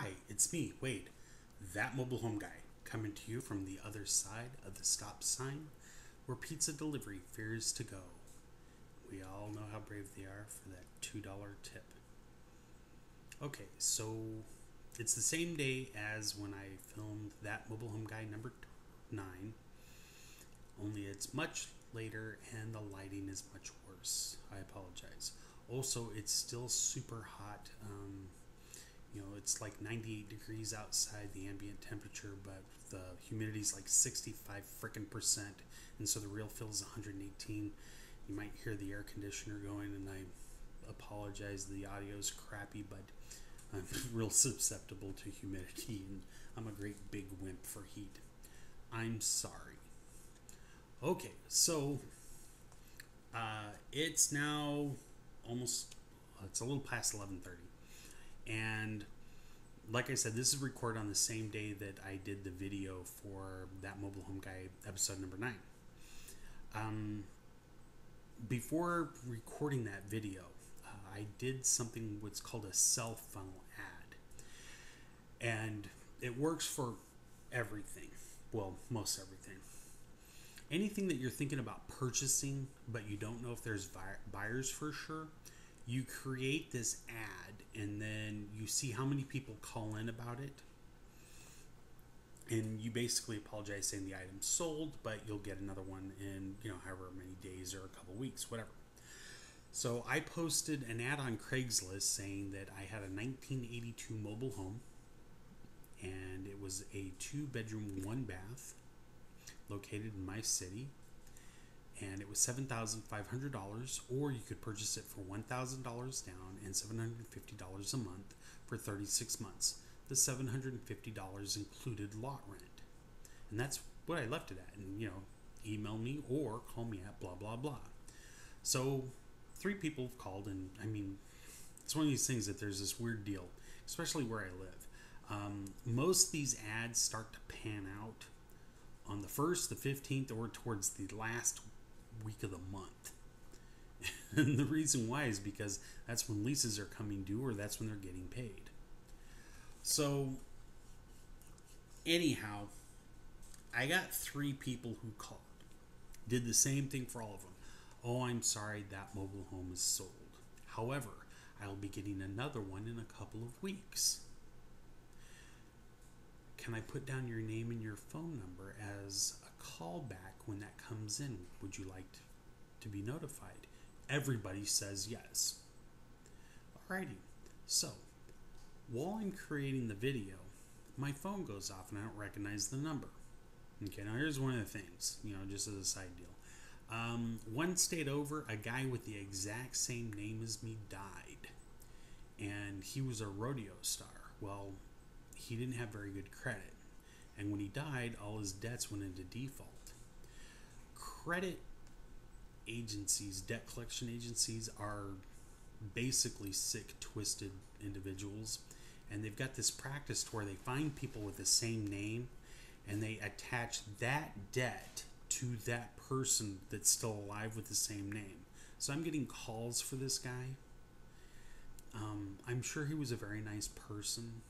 Hi, it's me, Wade, that mobile home guy, coming to you from the other side of the stop sign where pizza delivery fears to go. We all know how brave they are for that $2 tip. Okay, so it's the same day as when I filmed that mobile home guy number 9, only it's much later and the lighting is much worse. I apologize. Also, it's still super hot. It's like 98 degrees outside, the ambient temperature, but the humidity is like 65 frickin' percent, and so the real feel is 118. You might hear the air conditioner going, and I apologize, the audio is crappy, but I'm real susceptible to humidity, and I'm a great big wimp for heat. I'm sorry. Okay, so it's now almost, it's a little past 11:30, and like I said, this is recorded on the same day that I did the video for that mobile home guy episode number 9. Before recording that video, I did something what's called a sell funnel ad, and it works for everything. Well, most everything. Anything that you're thinking about purchasing, but you don't know if there's buyers for sure, you create this ad and then you see how many people call in about it, and you basically apologize saying the item's sold, but you'll get another one in however many days or a couple weeks, whatever. So I posted an ad on Craigslist saying that I had a 1982 mobile home, and it was a 2-bedroom 1-bath located in my city, and it was $7,500, or you could purchase it for $1,000 down and $750 a month for 36 months. The $750 included lot rent, and that's what I left it at. And email me or call me at blah blah blah. So 3 people have called, and I mean, it's one of these things that there's this weird deal, especially where I live. Most of these ads start to pan out on the 1st, the 15th, or towards the last week of the month. And the reason why is because that's when leases are coming due, or that's when they're getting paid. So anyhow, I got 3 people who called. Did the same thing for all of them. Oh, I'm sorry, that mobile home is sold. However, I'll be getting another one in a couple of weeks. Can I put down your name and your phone number as a callback when that comes in? Would you like to be notified? Everybody says yes. Alrighty. So, while I'm creating the video, my phone goes off and I don't recognize the number. Okay, now here's one of the things, just as a side deal. One state over, a guy with the exact same name as me died. And he was a rodeo star. Well, he didn't have very good credit, and when he died, all his debts went into default. Credit agencies, debt collection agencies, are basically sick, twisted individuals, and they've got this practice to where they find people with the same name and they attach that debt to that person that's still alive with the same name. So I'm getting calls for this guy. I'm sure he was a very nice person,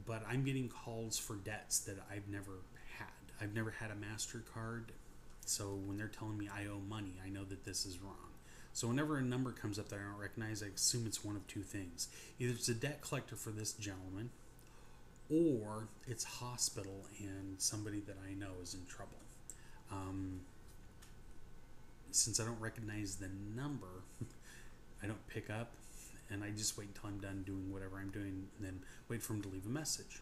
but I'm getting calls for debts that I've never had. I've never had a MasterCard, so when they're telling me I owe money, I know that this is wrong. So whenever a number comes up that I don't recognize, I assume it's one of 2 things. Either it's a debt collector for this gentleman, or it's hospital and somebody that I know is in trouble. Since I don't recognize the number, I don't pick up, and I just wait until I'm done doing whatever I'm doing and then wait for them to leave a message.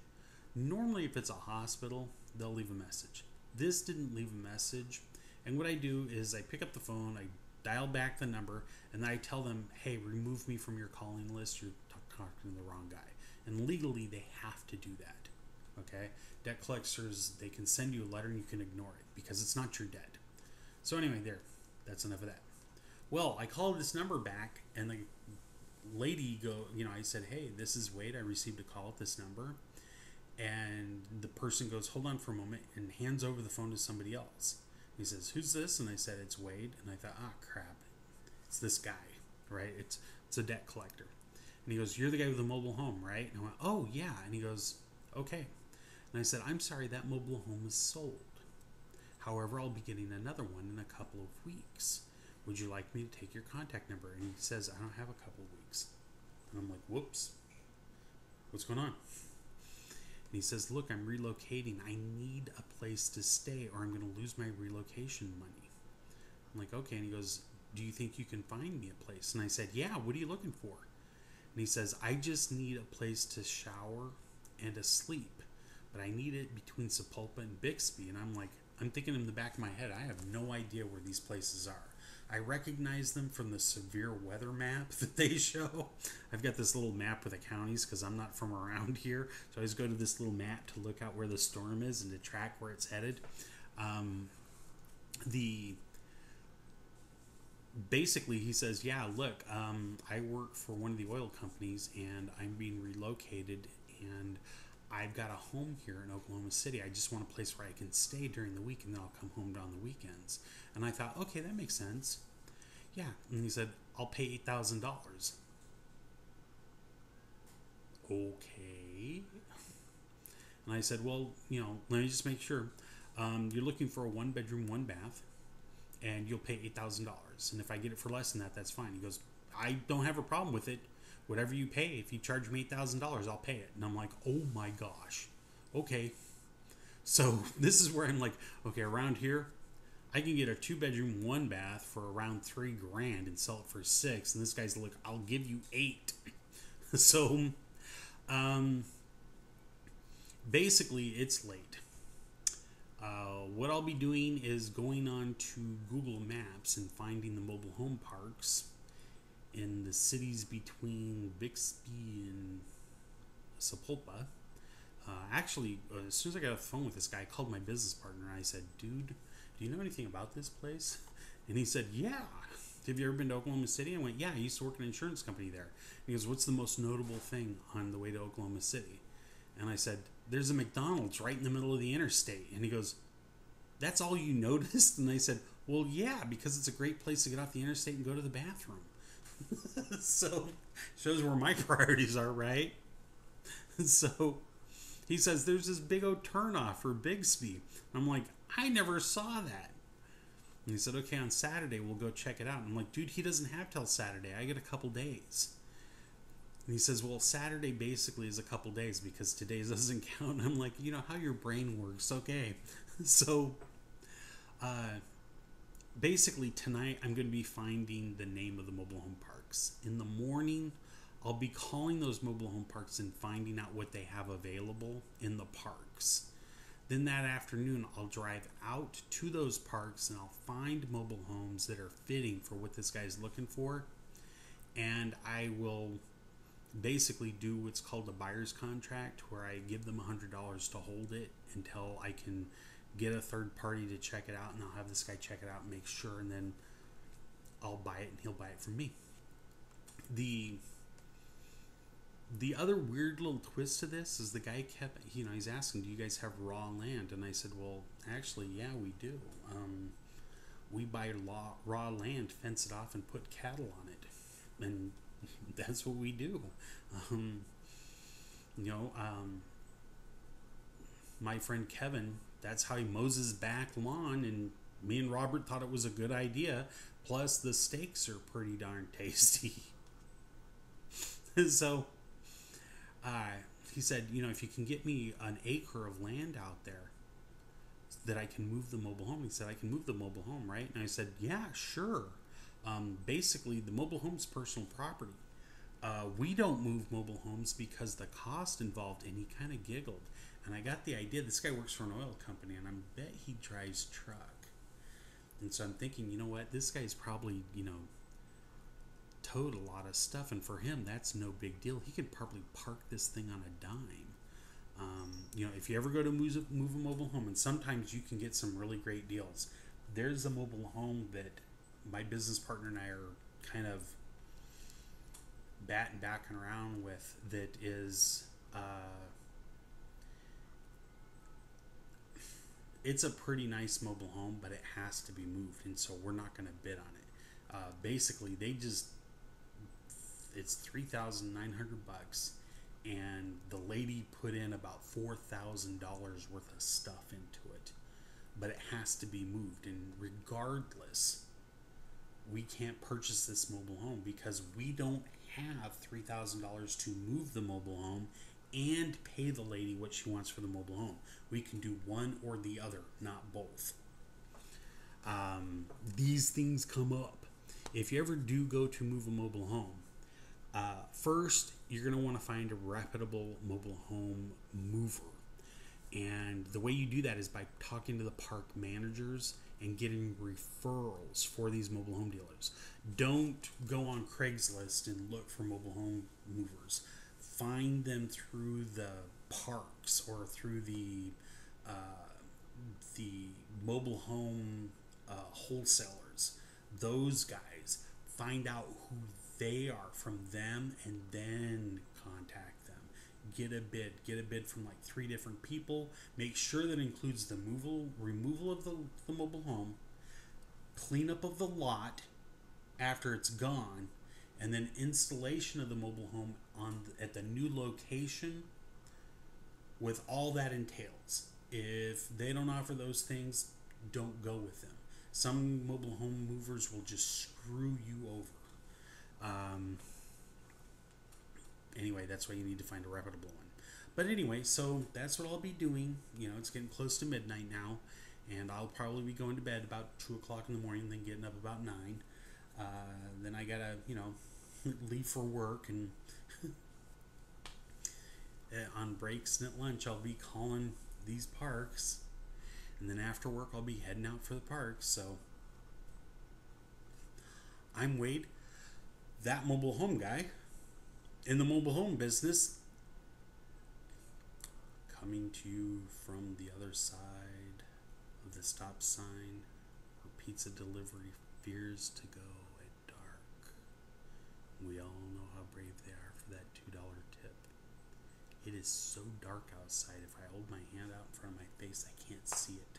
Normally, if it's a hospital, they'll leave a message. This didn't leave a message, and what I do is I pick up the phone, I dial back the number, and then I tell them, hey, remove me from your calling list, you're talking to the wrong guy. And legally, they have to do that, okay? Debt collectors, they can send you a letter and you can ignore it because it's not your debt. So anyway, that's enough of that. Well, I called this number back, and the lady I said, hey, this is Wade. I received a call at this number. And the person goes, hold on for a moment, and hands over the phone to somebody else. He says, who's this? And I said, it's Wade. And I thought, crap, it's this guy, right? It's a debt collector. And he goes, "You're the guy with the mobile home, right?" And I went, "Oh, yeah." And he goes, "Okay." And I said, "I'm sorry, that mobile home is sold. However, I'll be getting another one in a couple of weeks. Would you like me to take your contact number?" And he says, "I don't have a couple of weeks." And I'm like, "Whoops. What's going on?" And he says, "Look, I'm relocating. I need a place to stay or I'm going to lose my relocation money." I'm like, "Okay." And he goes, "Do you think you can find me a place?" And I said, "Yeah, what are you looking for?" And he says, "I just need a place to shower and to sleep, but I need it between Sapulpa and Bixby." And I'm like, I'm thinking in the back of my head, I have no idea where these places are. I recognize them from the severe weather map that they show. I've got this little map with the counties because I'm not from around here. So I always go to this little map to look out where the storm is and to track where it's headed. The Basically, he says, "Yeah, look, I work for one of the oil companies and I'm being relocated and I've got a home here in Oklahoma City. I just want a place where I can stay during the week and then I'll come home on the weekends." And I thought, okay, that makes sense. Yeah. And he said, "I'll pay $8,000. Okay. And I said, "Well, let me just make sure. You're looking for a 1 bedroom, 1 bath, and you'll pay $8,000. And if I get it for less than that, that's fine." He goes, "I don't have a problem with it. Whatever you pay, if you charge me $8,000, I'll pay it." And I'm like, "Oh my gosh. Okay." So this is where I'm like, okay, around here, I can get a 2 bedroom, 1 bath for around $3,000 and sell it for 6. And this guy's like, "I'll give you 8." So, basically, it's late. What I'll be doing is going on to Google Maps and finding the mobile home parks in the cities between Bixby and Sapulpa. Actually, as soon as I got off the phone with this guy, I called my business partner. I said, "Dude, do you know anything about this place?" And he said, "Yeah. Have you ever been to Oklahoma City?" I went, "Yeah, I used to work in an insurance company there." And he goes, "What's the most notable thing on the way to Oklahoma City?" And I said, "There's a McDonald's right in the middle of the interstate." And he goes, "That's all you noticed?" And I said, "Well, yeah, because it's a great place to get off the interstate and go to the bathroom." So, shows where my priorities are, right? So, he says, "There's this big old turnoff for Bixby." I'm like, "I never saw that." And he said, "Okay, on Saturday we'll go check it out." And I'm like, "Dude, he doesn't have till Saturday. I get a couple days." And he says, "Well, Saturday basically is a couple days because today doesn't count." And I'm like, "You know how your brain works, okay." So, basically tonight I'm going to be finding the name of the mobile home parks. In the morning, I'll be calling those mobile home parks and finding out what they have available in the parks. Then that afternoon, I'll drive out to those parks and I'll find mobile homes that are fitting for what this guy's looking for. And I will basically do what's called a buyer's contract, where I give them $100 to hold it until I can get a third party to check it out, and I'll have this guy check it out and make sure, and then I'll buy it and he'll buy it from me. The other weird little twist to this is the guy kept, he's asking, "Do you guys have raw land?" And I said, "Well, actually, yeah, we do. We buy raw land, fence it off, and put cattle on it. And that's what we do." Um, you know, my friend Kevin, that's how he mows his back lawn, and me and Robert thought it was a good idea. Plus, the steaks are pretty darn tasty. So, he said, "If you can get me an acre of land out there that I can move the mobile home." He said, "I can move the mobile home, right?" And I said, "Yeah, sure. Basically, the mobile home's personal property. We don't move mobile homes because the cost involved." And he kind of giggled. And I got the idea, this guy works for an oil company, and I bet he drives truck. And so I'm thinking, you know what? This guy's probably, towed a lot of stuff. And for him, that's no big deal. He could probably park this thing on a dime. If you ever go to move a mobile home, and sometimes you can get some really great deals. There's a mobile home that my business partner and I are kind of backing around with that is... it's a pretty nice mobile home, but it has to be moved, and so we're not going to bid on it. Basically, they just it's $3,900, and the lady put in about $4,000 worth of stuff into it, but it has to be moved. And regardless, we can't purchase this mobile home because we don't have $3,000 to move the mobile home and pay the lady what she wants for the mobile home. We can do one or the other, not both. These things come up. If you ever do go to move a mobile home, first you're going to want to find a reputable mobile home mover. And the way you do that is by talking to the park managers and getting referrals for these mobile home dealers. Don't go on Craigslist and look for mobile home movers. Find them through the parks or through the mobile home wholesalers. Those guys. Find out who they are from them, and then contact them. Get a bid from like 3 different people. Make sure that includes the removal of the mobile home, cleanup of the lot after it's gone, and then installation of the mobile home at the new location with all that entails. If they don't offer those things, don't go with them. Some mobile home movers will just screw you over. Anyway, that's why you need to find a reputable one. But anyway, so that's what I'll be doing. It's getting close to midnight now, and I'll probably be going to bed about 2 o'clock in the morning, then getting up about 9. Then I gotta, leave for work, and on breaks and at lunch, I'll be calling these parks, and then after work, I'll be heading out for the parks. So I'm Wade, that mobile home guy in the mobile home business, coming to you from the other side of the stop sign where pizza delivery fears to go at dark. We all know how brave they are for that $2 tip. It is so dark outside, if I hold my hand out in front of my face, I can't see it.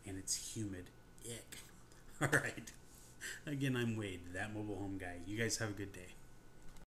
And it's humid. Ick. Alright. Again, I'm Wade, that mobile home guy. You guys have a good day.